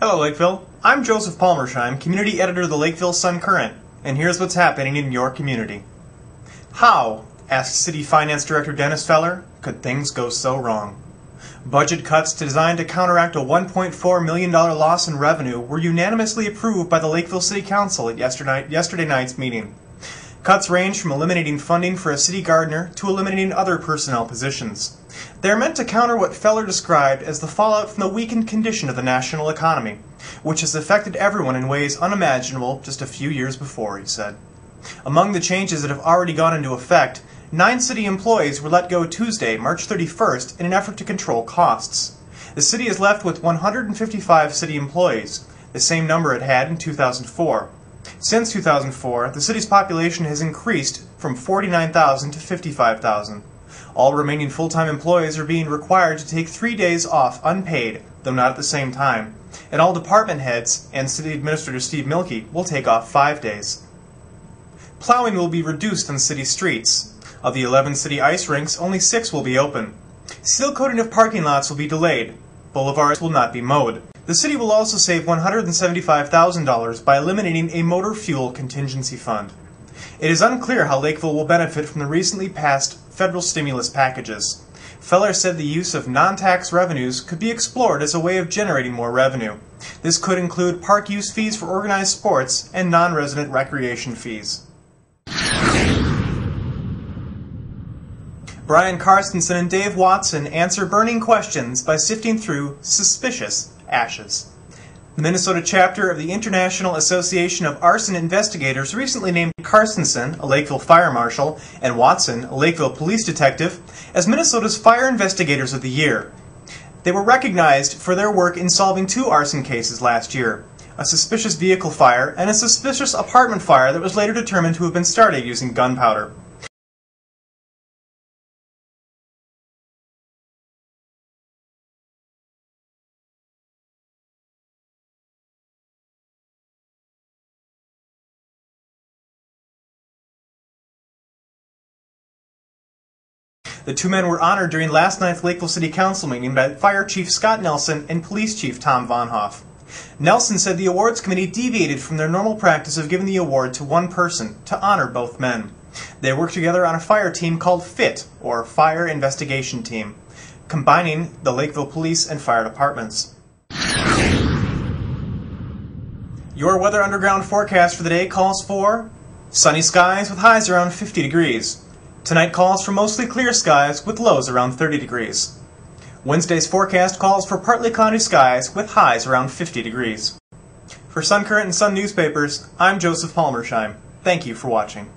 Hello, Lakeville. I'm Joseph Palmersheim, Community Editor of the Lakeville Sun-Current, and here's what's happening in your community. How, asked City Finance Director Dennis Feller, could things go so wrong? Budget cuts designed to counteract a $1.4 million loss in revenue were unanimously approved by the Lakeville City Council at yesterday night's meeting. Cuts range from eliminating funding for a city gardener to eliminating other personnel positions. They are meant to counter what Feller described as the fallout from the weakened condition of the national economy, which has affected everyone in ways unimaginable just a few years before, he said. Among the changes that have already gone into effect, 9 city employees were let go Tuesday, March 31st, in an effort to control costs. The city is left with 155 city employees, the same number it had in 2004. Since 2004, the city's population has increased from 49,000 to 55,000. All remaining full-time employees are being required to take 3 days off unpaid, though not at the same time, and all department heads and City Administrator Steve Milkey will take off 5 days. Plowing will be reduced on city streets. Of the 11 city ice rinks, only 6 will be open. Seal coating of parking lots will be delayed. Boulevards will not be mowed. The city will also save $175,000 by eliminating a motor fuel contingency fund. It is unclear how Lakeville will benefit from the recently passed federal stimulus packages. Feller said the use of non-tax revenues could be explored as a way of generating more revenue. This could include park use fees for organized sports and non-resident recreation fees. Brian Carstensen and Dave Watson answer burning questions by sifting through suspicious ashes. The Minnesota chapter of the International Association of Arson Investigators recently named Carstensen, a Lakeville fire marshal, and Watson, a Lakeville police detective, as Minnesota's Fire Investigators of the Year. They were recognized for their work in solving 2 arson cases last year, a suspicious vehicle fire and a suspicious apartment fire that was later determined to have been started using gunpowder. The 2 men were honored during last night's Lakeville City Council meeting by Fire Chief Scott Nelson and Police Chief Tom Von Hoff. Nelson said the awards committee deviated from their normal practice of giving the award to one person to honor both men. They worked together on a fire team called FIT, or Fire Investigation Team, combining the Lakeville Police and Fire Departments. Your Weather Underground forecast for the day calls for sunny skies with highs around 50 degrees. Tonight calls for mostly clear skies with lows around 30 degrees. Wednesday's forecast calls for partly cloudy skies with highs around 50 degrees. For Sun-Current and Sun Newspapers, I'm Joseph Palmersheim. Thank you for watching.